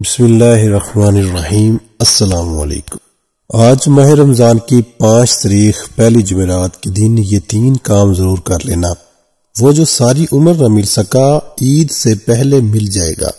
بسم اللہ الرحمن الرحیم۔ السلام علیکم۔ آج ماہ رمضان کی 5 تاریخ پہلی جمعرات کے دن یہ 3 کام ضرور کر لینا، وہ جو ساری عمر نہ مل سکا عید سے پہلے مل جائے گا۔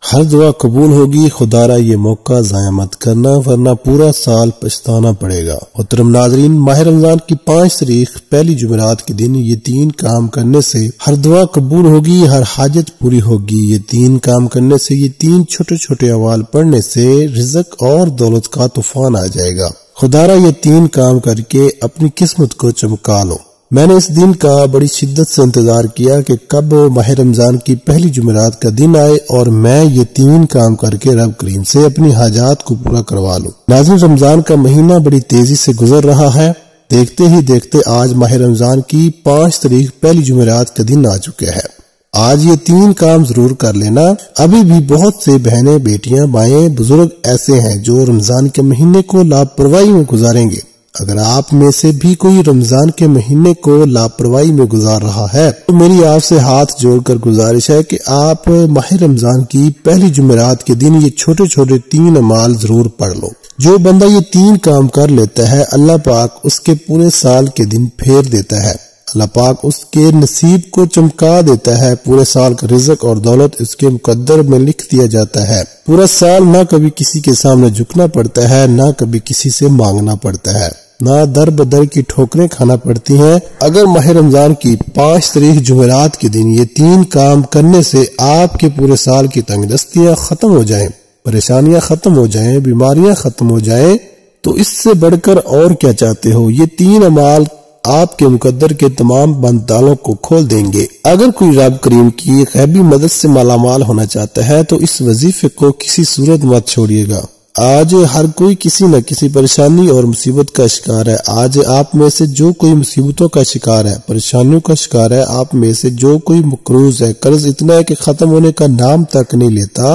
ہر دعا قبول ہوگی، خدا را یہ موقع ضائع مت کرنا ورنہ پورا سال پچھتانا پڑے گا۔ محترم ناظرین، ماہ رمضان کی 5 تاریخ پہلی جمعرات کے دن یہ 3 کام کرنے سے ہر دعا قبول ہوگی، ہر حاجت پوری ہوگی۔ یہ 3 کام کرنے سے، یہ 3 چھوٹے چھوٹے اعمال پڑھنے سے رزق اور دولت کا طوفان آ جائے گا۔ خدا را یہ 3 کام کر کے اپنی قسمت کو چمکا لو۔ میں نے اس دن کا بڑی شدت سے انتظار کیا کہ کب ماہ رمضان کی پہلی جمعرات کا دن آئے اور میں یہ 3 کام کر کے رب کریم سے اپنی حاجات کو پورا کروا لوں۔ ناظرین، رمضان کا مہینہ بڑی تیزی سے گزر رہا ہے۔ دیکھتے ہی دیکھتے آج ماہ رمضان کی 5 تاریخ پہلی جمعرات کا دن آ چکے ہے۔ آج یہ 3 کام ضرور کر لینا۔ ابھی بھی بہت سے بہنیں، بیٹیاں، مائیں، بزرگ ایسے ہیں جو رمضان کے مہینے کو لاپرواہی میں گزاریں گے۔ اگر آپ میں سے بھی کوئی رمضان کے مہینے کو لاپرواہی میں گزار رہا ہے تو میری آپ سے ہاتھ جوڑ کر گزارش ہے کہ آپ ماہ رمضان کی پہلی جمعرات کے دن یہ چھوٹے چھوٹے 3 اعمال ضرور پڑھ لو۔ جو بندہ یہ 3 کام کر لیتا ہے، اللہ پاک اس کے پورے سال کے دن پھیر دیتا ہے۔ اللہ پاک اس کے نصیب کو چمکا دیتا ہے۔ پورے سال کا رزق اور دولت اس کے مقدر میں لکھ دیا جاتا ہے۔ پورا سال نہ کبھی کسی کے سامنے جھکنا پڑتا ہے، نہ کبھی کسی سے مانگنا پڑتا ہے، نہ در بدر کی ٹھوکریں کھانا پڑتی ہیں۔ اگر ماہ رمضان کی 5 تاریخ جمعرات کے دن یہ 3 کام کرنے سے آپ کے پورے سال کی تنگ دستیاں ختم ہو جائیں، پریشانیاں ختم ہو جائیں، بیماریاں ختم ہو جائیں، تو اس سے بڑھ کر اور کیا چاہتے ہو؟ یہ 3 اعمال آپ کے مقدر کے تمام بند تالوں کو کھول دیں گے۔ اگر کوئی رب کریم کی غیبی مدد سے مالا مال ہونا چاہتا ہے تو اس وظیفے کو کسی صورت مت چھوڑیے گا۔ آج ہر کوئی کسی نہ کسی پریشانی اور مصیبت کا شکار ہے۔ آج آپ میں سے جو کوئی مصیبتوں کا شکار ہے، پریشانیوں کا شکار ہے، آپ میں سے جو کوئی مقروض ہے، قرض اتنا ہے کہ ختم ہونے کا نام تک نہیں لیتا،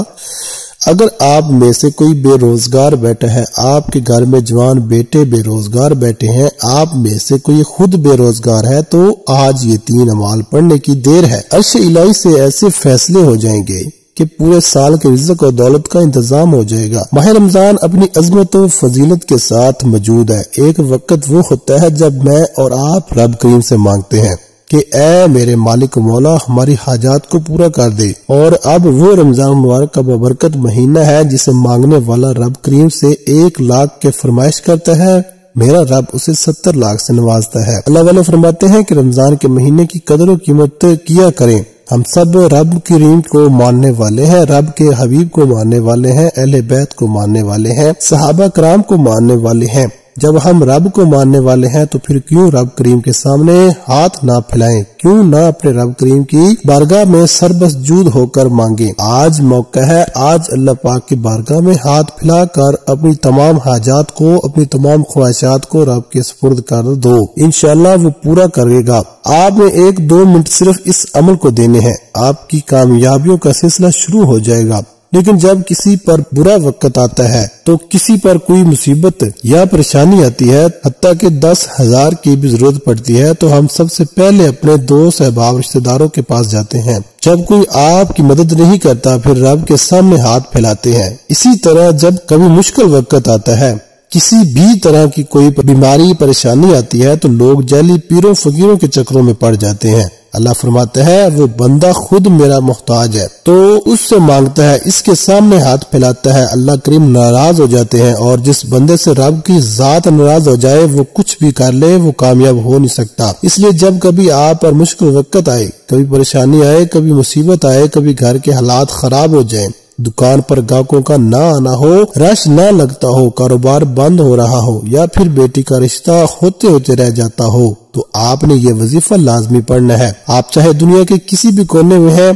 اگر آپ میں سے کوئی بے روزگار بیٹھا ہے، آپ کے گھر میں جوان بیٹے بے روزگار بیٹھے ہیں، آپ میں سے کوئی خود بے روزگار ہے، تو آج یہ 3 اعمال پڑھنے کی دیر ہے۔ عرش الہی سے ایسے فیصلے ہو جائیں گے کہ پورے سال کے رزق اور دولت کا انتظام ہو جائے گا۔ ماہ رمضان اپنی عظمت و فضیلت کے ساتھ موجود ہے۔ ایک وقت وہ ہوتا ہے جب میں اور آپ رب کریم سے مانگتے ہیں کہ اے میرے مالک و مولا، ہماری حاجات کو پورا کر دے، اور اب وہ رمضان مبارک کا بابرکت مہینہ ہے جسے مانگنے والا رب کریم سے 1 لاکھ کے فرمائش کرتا ہے، میرا رب اسے 70 لاکھ سے نوازتا ہے۔ اللہ والے فرماتے ہیں کہ رمضان کے مہینے کی قدر و قیمت کیا کریں۔ ہم سب رب کریم کو ماننے والے ہیں، رب کے حبیب کو ماننے والے ہیں، اہل بیت کو ماننے والے ہیں، صحابہ کرام کو ماننے والے ہیں۔ جب ہم رب کو ماننے والے ہیں تو پھر کیوں رب کریم کے سامنے ہاتھ نہ پھیلائیں؟ کیوں نہ اپنے رب کریم کی بارگاہ میں سربسجود ہو کر مانگیں؟ آج موقع ہے، آج اللہ پاک کی بارگاہ میں ہاتھ پھیلا کر اپنی تمام حاجات کو، اپنی تمام خواہشات کو رب کے سپرد کر دو، انشاءاللہ وہ پورا کرے گا۔ آپ نے 1-2 منٹ صرف اس عمل کو دینے ہیں، آپ کی کامیابیوں کا سلسلہ شروع ہو جائے گا۔ لیکن جب کسی پر برا وقت آتا ہے تو کسی پر کوئی مصیبت یا پریشانی آتی ہے، حتیٰ کہ 10,000 کی بھی ضرورت پڑتی ہے، تو ہم سب سے پہلے اپنے دوست احباب رشتہ داروں کے پاس جاتے ہیں۔ جب کوئی آپ کی مدد نہیں کرتا پھر رب کے سامنے ہاتھ پھیلاتے ہیں۔ اسی طرح جب کبھی مشکل وقت آتا ہے، کسی بھی طرح کی کوئی بیماری پریشانی آتی ہے، تو لوگ جعلی پیروں فقیروں کے چکروں میں پڑ جاتے ہیں۔ اللہ فرماتا ہے وہ بندہ خود میرا محتاج ہے تو اس سے مانگتا ہے، اس کے سامنے ہاتھ پھیلاتا ہے، اللہ کریم ناراض ہو جاتے ہیں، اور جس بندے سے رب کی ذات ناراض ہو جائے وہ کچھ بھی کر لے وہ کامیاب ہو نہیں سکتا۔ اس لیے جب کبھی آپ پر مشکل وقت آئے، کبھی پریشانی آئے، کبھی مصیبت آئے، کبھی گھر کے حالات خراب ہو جائیں، دکان پر گاہکوں کا نہ آنا ہو، رش نہ لگتا ہو، کاروبار بند ہو رہا ہو، یا پھر بیٹی کا رشتہ ہوتے ہوتے رہ جاتا ہو، تو آپ نے یہ وظیفہ لازمی پڑھنا ہے۔ آپ چاہے دنیا کے کسی بھی کونے میں ہیں،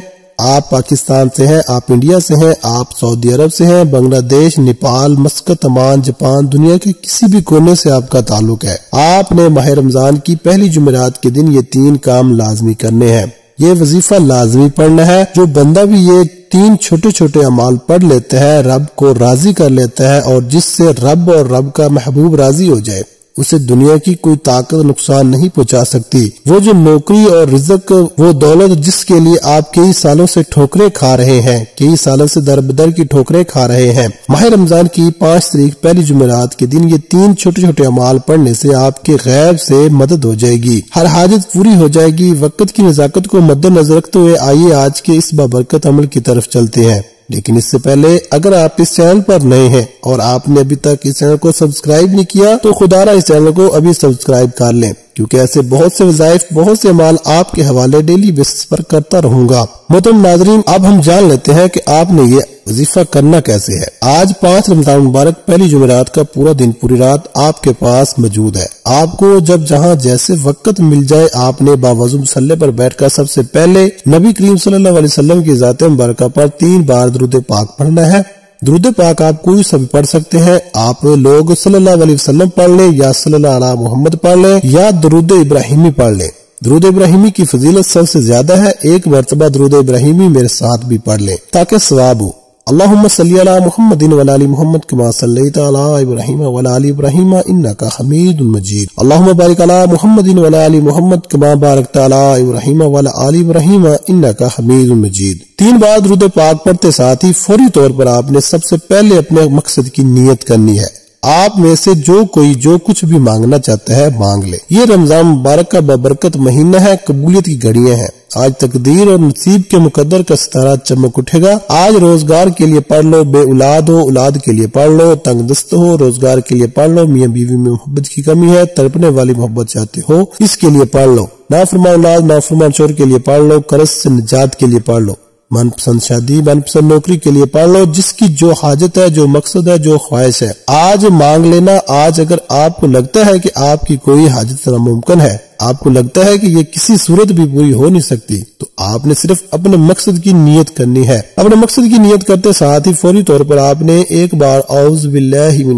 آپ پاکستان سے ہیں، آپ انڈیا سے ہیں، آپ سعودی عرب سے ہیں، بنگلہ دیش، نیپال، مسقط، عمان، جاپان، دنیا کے کسی بھی کونے سے آپ کا تعلق ہے، آپ نے ماہ رمضان کی پہلی جمعرات کے دن یہ 3 کام لازمی کرنے ہیں۔ یہ وظیفہ لازمی پڑھنا ہے۔ جو بندہ بھی یہ 3 چھوٹے چھوٹے اعمال پڑھ لیتا ہے، رب کو راضی کر لیتا ہے، اور جس سے رب اور رب کا محبوب راضی ہو جائے، اسے دنیا کی کوئی طاقت نقصان نہیں پہنچا سکتی۔ وہ جو نوکری اور رزق، وہ دولت جس کے لیے آپ کئی سالوں سے ٹھوکریں کھا رہے ہیں، کئی سالوں سے در بدر کی ٹھوکریں کھا رہے ہیں، ماہ رمضان کی 5 تاریخ پہلی جمعرات کے دن یہ 3 چھوٹے چھوٹے اعمال پڑھنے سے آپ کے غیب سے مدد ہو جائے گی، ہر حاجت پوری ہو جائے گی۔ وقت کی نزاکت کو مد نظر رکھتے ہوئے آئیے آج کے اس بابرکت عمل کی طرف چلتے ہیں، لیکن اس سے پہلے اگر آپ اس چینل پر نئے ہیں اور آپ نے ابھی تک اس چینل کو سبسکرائب نہیں کیا تو خدا را اس چینل کو ابھی سبسکرائب کر لیں، کیونکہ ایسے بہت سے وظائف، بہت سے اعمال آپ کے حوالے ڈیلی بیسس پر کرتا رہوں گا۔ محترم ناظرین، اب ہم جان لیتے ہیں کہ آپ نے یہ وظیفہ کرنا کیسے ہے۔ آج 5 رمضان مبارک پہلی جمعرات کا پورا دن پوری رات آپ کے پاس موجود ہے۔ آپ کو جب جہاں جیسے وقت مل جائے آپ نے باوضو مصلی پر بیٹھ کر سب سے پہلے نبی کریم صلی اللہ علیہ وسلم کی ذات مبارکہ پر 3 بار درود پاک پڑھنا ہے۔ درود پاک آپ کوئی سب پڑھ سکتے ہیں، آپ لوگ صلی اللہ علیہ وسلم پڑھ لیں یا صلی اللہ علیہ محمد پڑھ لیں یا درود ابراہیمی پڑھ لیں۔ درود ابراہیمی کی فضیلت سب سے زیادہ ہے، ایک مرتبہ درود ابراہیمی میرے ساتھ بھی پڑھ لیں تاکہ ثواب ہو۔ اللہم صلی علی محمد وعلی آل محمد کما صلیت علی ابراہیم وعلی آل ابراہیم انک حمید مجید۔ اللہم بارک علی محمد وعلی آل محمد کما بارکت علی ابراہیم وعلی آل ابراہیم انک حمید مجید۔ 3 بار درود پاک پڑھتے ساتھ ہی فوری طور پر آپ نے سب سے پہلے اپنے مقصد کی نیت کرنی ہے۔ آپ میں سے جو کوئی جو کچھ بھی مانگنا چاہتا ہے مانگ لے۔ یہ رمضان مبارک کا بابرکت مہینہ ہے، قبولیت کی گھڑیاں ہیں۔ آج تقدیر اور نصیب کے مقدر کا ستارہ چمک اٹھے گا۔ آج روزگار کے لیے پڑھ لو، بے اولاد ہو اولاد کے لیے پڑھ لو، تنگ دست ہو روزگار کے لیے پڑھ لو، میاں بیوی میں محبت کی کمی ہے، تڑپنے والی محبت چاہتے ہو اس کے لیے پڑھ لو، نافرمان اولاد نافرمان شوہر کے لیے پڑھ لو، قرض سے نجات کے لیے پڑھ لو، من پسند شادی من پسند نوکری کے لیے پڑھ لو، جس کی جو حاجت ہے، جو مقصد ہے، جو خواہش ہے آج مانگ لینا۔ آج اگر آپ کو لگتا ہے کہ آپ کی کوئی حاجت ناممکن ہے، آپ کو لگتا ہے کہ یہ کسی صورت بھی پوری ہو نہیں سکتی، تو آپ نے صرف اپنے مقصد کی نیت کرنی ہے۔ اپنے مقصد کی نیت کرتے ساتھ ہی فوری طور پر آپ نے ایک بار اعوذ باللہ من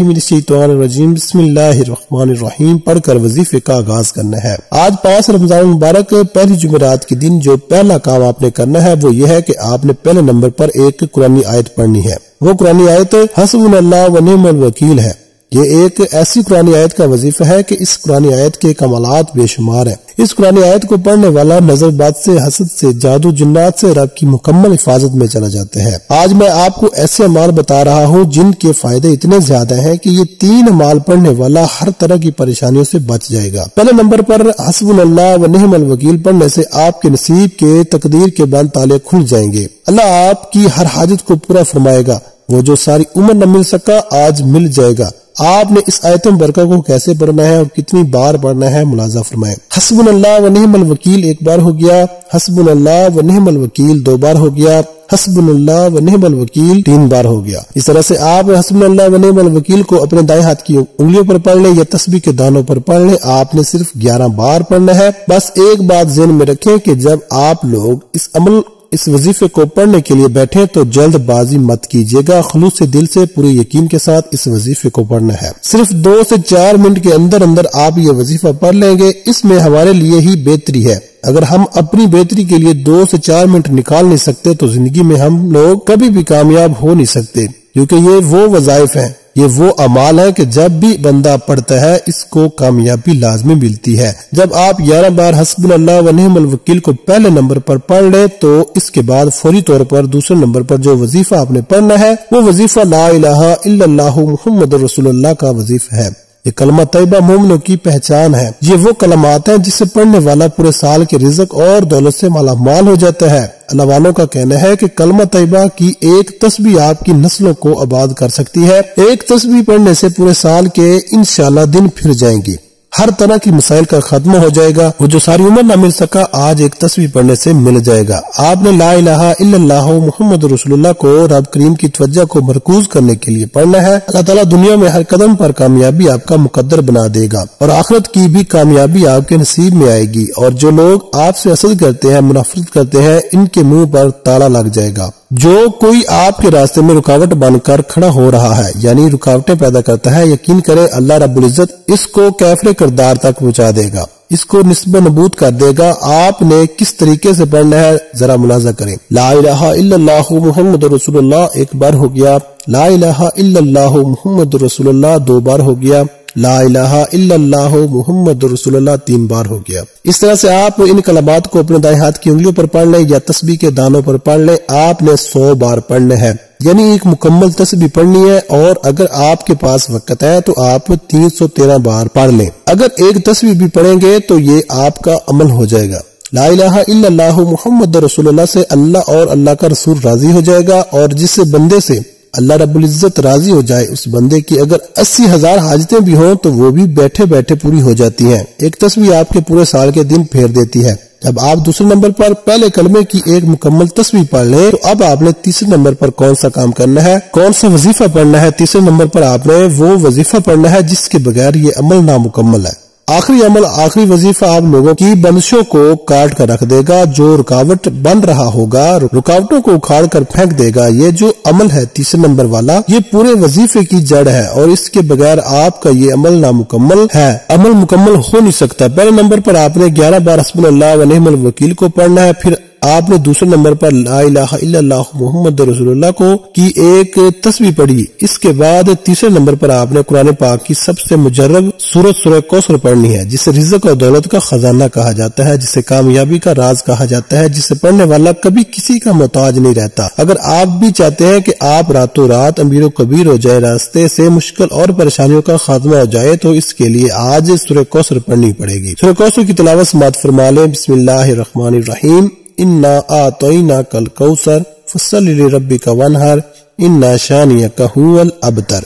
الشیطان الرجیم بسم اللہ الرحمن الرحیم پڑھ کر وظیفے کا آغاز کرنا ہے۔ آج 5 رمضان مبارک پہلی جمعرات کے دن جو پہلا کام آپ نے کرنا ہے وہ یہ ہے کہ آپ نے پہلے نمبر پر ایک قرآنی آیت پڑھنی ہے۔ وہ قرآنی آیت حسبنا اللہ و نعم الوکیل ہے۔ یہ ایک ایسی قرآنی آیت کا وظیفہ ہے کہ اس قرآنی آیت کے کمالات بے شمار ہیں۔ اس قرآنی آیت کو پڑھنے والا نظر بد سے، حسد سے، جادو جنات سے رب کی مکمل حفاظت میں چلا جاتا ہے۔ آج میں آپ کو ایسے اعمال بتا رہا ہوں جن کے فائدے اتنے زیادہ ہیں کہ یہ 3 اعمال پڑھنے والا ہر طرح کی پریشانیوں سے بچ جائے گا۔ پہلے نمبر پر حسبنا اللہ و نعم الوکیل پڑھنے سے آپ کے نصیب کے، تقدیر کے بند تالے کھل جائیں گے۔ اللہ آپ کی ہر حاجت کو پورا فرمائے گا، وہ جو ساری عمر نہ مل سکا آج مل جائے گا۔ آپ نے اس آیت مبارکہ کو کیسے پڑھنا ہے اور کتنی بار پڑھنا ہے ملاحظہ فرمائیں۔ حسبنا اللہ و نعم الوکیل 1 بار ہو گیا، حسبنا اللہ و نعم الوکیل 2 بار ہو گیا، حسبنا اللہ و نعم الوکیل 3 بار ہو گیا۔ اس طرح سے آپ حسبنا اللہ و نعم الوکیل کو اپنے دائیں ہاتھ کی انگلیوں پر پڑھ لیں یا تسبیح کے دانوں پر پڑھ لیں۔ آپ نے صرف 11 بار پڑھنا ہے۔ بس ایک بات ذہن میں رکھیں کہ جب آپ لوگ اس وظیفے کو پڑھنے کے لیے بیٹھیں تو جلد بازی مت کیجیے گا، خلوص دل سے پورے یقین کے ساتھ اس وظیفے کو پڑھنا ہے۔ صرف 2 سے 4 منٹ کے اندر آپ یہ وظیفہ پڑھ لیں گے، اس میں ہمارے لیے ہی بہتری ہے۔ اگر ہم اپنی بہتری کے لیے 2 سے 4 منٹ نکال نہیں سکتے تو زندگی میں ہم لوگ کبھی بھی کامیاب ہو نہیں سکتے، کیونکہ یہ وہ وظائف ہیں، یہ وہ اعمال ہے کہ جب بھی بندہ پڑھتا ہے اس کو کامیابی لازمی ملتی ہے۔ جب آپ 11 بار حسبنا اللہ و نعم الوکیل کو پہلے نمبر پر پڑھ لیں تو اس کے بعد فوری طور پر دوسرے نمبر پر جو وظیفہ آپ نے پڑھنا ہے وہ وظیفہ لا الہ الا اللہ محمد رسول اللہ کا وظیفہ ہے۔ یہ کلمہ طیبہ مومنوں کی پہچان ہے۔ یہ وہ کلمات ہیں جسے پڑھنے والا پورے سال کے رزق اور دولت سے مالا مال ہو جاتا ہے۔ اللہ والوں کا کہنا ہے کہ کلمہ طیبہ کی ایک تسبیح آپ کی نسلوں کو آباد کر سکتی ہے۔ ایک تسبیح پڑھنے سے پورے سال کے انشاءاللہ دن پھر جائیں گے، ہر طرح کی مسائل کا ختم ہو جائے گا، وہ جو ساری عمر نہ مل سکا آج ایک تسبیح پڑھنے سے مل جائے گا۔ آپ نے لا الہ الا اللہ محمد رسول اللہ کو رب کریم کی توجہ کو مرکوز کرنے کے لیے پڑھنا ہے۔ اللہ تعالیٰ دنیا میں ہر قدم پر کامیابی آپ کا مقدر بنا دے گا اور آخرت کی بھی کامیابی آپ کے نصیب میں آئے گی، اور جو لوگ آپ سے حسد کرتے ہیں، منافرت کرتے ہیں، ان کے منہ پر تالا لگ جائے گا۔ جو کوئی آپ کے راستے میں رکاوٹ بن کر کھڑا ہو رہا ہے یعنی رکاوٹیں پیدا کرتا ہے، یقین کرے اللہ رب العزت اس کو کیفر کردار تک پہنچا دے گا، اس کو نسب نبوت کر دے گا۔ آپ نے کس طریقے سے پڑھنا ہے ذرا ملاحظہ کریں۔ لا الہ الا اللہ محمد رسول اللہ ایک بار ہو گیا، لا الہ الا اللہ محمد رسول اللہ 2 بار ہو گیا، لا الہ الا اللہ محمد رسول اللہ 3 بار ہو گیا۔ اس طرح سے آپ ان کلمات کو اپنے دائیں ہاتھ کی انگلیوں پر پڑھ لیں یا تسبیح کے دانوں پر پڑھ لیں، آپ نے 100 بار پڑھنے ہیں، یعنی ایک مکمل تسبیح پڑھنی ہے، اور اگر آپ کے پاس وقت ہے تو آپ 313 بار پڑھ لیں۔ اگر ایک تسبیح بھی پڑھیں گے تو یہ آپ کا عمل ہو جائے گا۔ لا الہ الا اللہ محمد رسول اللہ سے اللہ اور اللہ کا رسول راضی ہو جائے گا، اور جس بندے سے اللہ رب العزت راضی ہو جائے اس بندے کی اگر 80,000 حاجتیں بھی ہوں تو وہ بھی بیٹھے بیٹھے پوری ہو جاتی ہیں۔ ایک تسبیح آپ کے پورے سال کے دن پھیر دیتی ہے۔ جب آپ دوسرے نمبر پر پہلے کلمے کی ایک مکمل تسبیح پڑھ لیں تو اب آپ نے تیسرے نمبر پر کون سا کام کرنا ہے، کون سا وظیفہ پڑھنا ہے۔ تیسرے نمبر پر آپ نے وہ وظیفہ پڑھنا ہے جس کے بغیر یہ عمل نامکمل ہے۔ آخری عمل، آخری وظیفہ آپ لوگوں کی بندشوں کو کاٹ کر رکھ دے گا، جو رکاوٹ بن رہا ہوگا رکاوٹوں کو اکھاڑ کر پھینک دے گا۔ یہ جو عمل ہے تیسرے نمبر والا، یہ پورے وظیفے کی جڑ ہے، اور اس کے بغیر آپ کا یہ عمل نامکمل ہے، عمل مکمل ہو نہیں سکتا۔ پہلے نمبر پر آپ نے 11 بار حسبنا اللہ و نعم الوکیل کو پڑھنا ہے، پھر آپ نے دوسرے نمبر پر لا الہ الا اللہ محمد رسول اللہ کو کی ایک تسبیح پڑھی۔ اس کے بعد تیسرے نمبر پر آپ نے قرآن پاک کی سب سے مجرب سورہ کوثر پڑھنی ہے، جسے رزق اور دولت کا خزانہ کہا جاتا ہے، جسے کامیابی کا راز کہا جاتا ہے، جسے پڑھنے والا کبھی کسی کا محتاج نہیں رہتا۔ اگر آپ بھی چاہتے ہیں کہ آپ راتوں رات امیر و کبیر ہو جائے، راستے سے مشکل اور پریشانیوں کا خاتمہ ہو جائے، تو اس کے لیے آج سورہ کوثر پڑھنی پڑے گی۔ سورہ کوثر کی تلاوت سماعت فرما لیں۔ بسم اللہ الرحمن الرحیم۔ انا اعطیناک الکوثر فصل لربک وانحر ان شانئک هو الابتر۔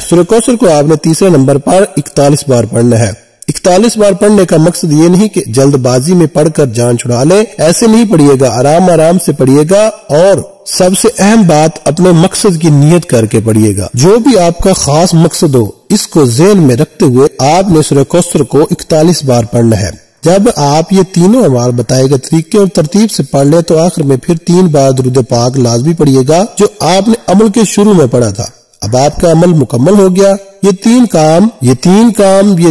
سورہ کوثر کو آپ نے تیسرے نمبر پر 41 بار پڑھنا ہے۔ 41 بار پڑھنے کا مقصد یہ نہیں کہ جلد بازی میں پڑھ کر جان چھڑا لے، ایسے نہیں پڑھیے گا، آرام آرام سے پڑھیے گا، اور سب سے اہم بات اپنے مقصد کی نیت کر کے پڑھیے گا۔ جو بھی آپ کا خاص مقصد ہو اس کو ذہن میں رکھتے ہوئے آپ نے سورہ کوثر کو 41 بار پڑھنا ہے۔ جب آپ یہ تینوں اعمال بتائے گئے طریقے اور ترتیب سے پڑھ لیں تو آخر میں پھر 3 بار درود پاک لازمی پڑھیے گا، جو آپ نے عمل کے شروع میں پڑھا تھا۔ اب آپ کا عمل مکمل ہو گیا۔ یہ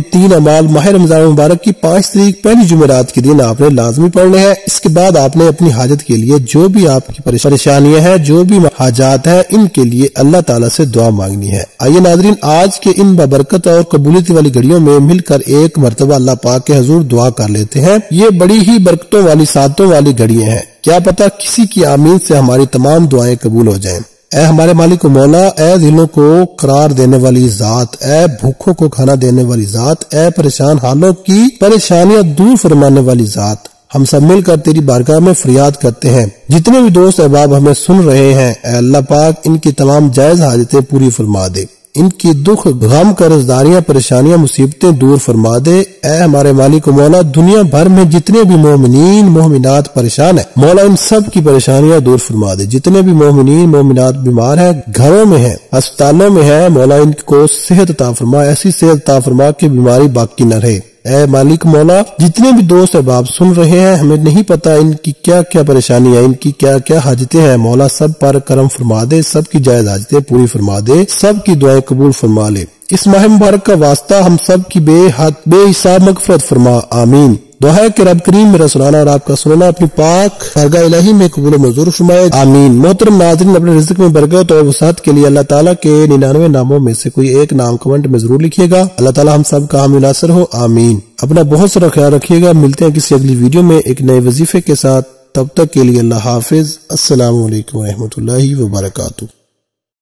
تین اعمال ماہ رمضان مبارک کی 5 تاریخ پہلی جمعرات کے دن آپ نے لازمی پڑھنے ہیں۔ اس کے بعد آپ نے اپنی حاجت کے لیے جو بھی آپ کی پریشانیاں ہیں، جو بھی حاجات ہیں، ان کے لیے اللہ تعالیٰ سے دعا مانگنی ہے۔ آئیے ناظرین، آج کے ان بابرکت اور قبولیت والی گھڑیوں میں مل کر ایک مرتبہ اللہ پاک کے حضور دعا کر لیتے ہیں۔ یہ بڑی ہی برکتوں والی سعادتوں والی گھڑیاں ہیں، کیا پتہ کسی کی آمین سے ہماری تمام دعائیں قبول ہو جائیں۔ اے ہمارے مالک و مولا، اے دلوں کو قرار دینے والی ذات، اے بھوکوں کو کھانا دینے والی ذات، اے پریشان حالوں کی پریشانیاں دور فرمانے والی ذات، ہم سب مل کر تیری بارگاہ میں فریاد کرتے ہیں۔ جتنے بھی دوست احباب ہمیں سن رہے ہیں، اے اللہ پاک ان کی تمام جائز حاجتیں پوری فرما دے، ان کی دکھ غم قرضداریاں پریشانیاں مصیبتیں دور فرما دے۔ اے ہمارے مالک و مولا، دنیا بھر میں جتنے بھی مومنین مومنات پریشان ہیں، مولا ان سب کی پریشانیاں دور فرما دے۔ جتنے بھی مومنین مومنات بیمار ہیں، گھروں میں ہیں، اسپتالوں میں ہیں، مولا ان کو صحت عطا فرما، ایسی صحت عطا فرما کہ بیماری باقی نہ رہے۔ اے مالک مولا، جتنے بھی دوست احباب سن رہے ہیں، ہمیں نہیں پتا ان کی کیا کیا پریشانی ہے، ان کی کیا کیا حاجتیں ہیں، مولا سب پر کرم فرما دے، سب کی جائز حاجتیں پوری فرما دے، سب کی دعائیں قبول فرما لے۔ اس ماہ مبارک کا واسطہ ہم سب کی بے حساب مغفرت فرما، آمین۔ دعا ہے کہ رب کریم میرا سنانا اور آپ کا سننا اپنی پاک بارگاہ الہی میں قبول و منظور فرمائے، آمین۔ محترم ناظرین، اپنے رزق میں برکت اور وسعت کے لیے اللہ تعالیٰ کے 99 ناموں میں سے کوئی ایک نام کمنٹ میں ضرور لکھیے گا۔ اللہ تعالیٰ ہم سب کا حامی ناصر ہو، آمین۔ اپنا بہت سارا خیال رکھیے گا، ملتے ہیں کسی اگلی ویڈیو میں ایک نئے وظیفے کے ساتھ، تب تک کے لیے اللہ حافظ، السلام علیکم ورحمۃ اللہ وبرکاتہ۔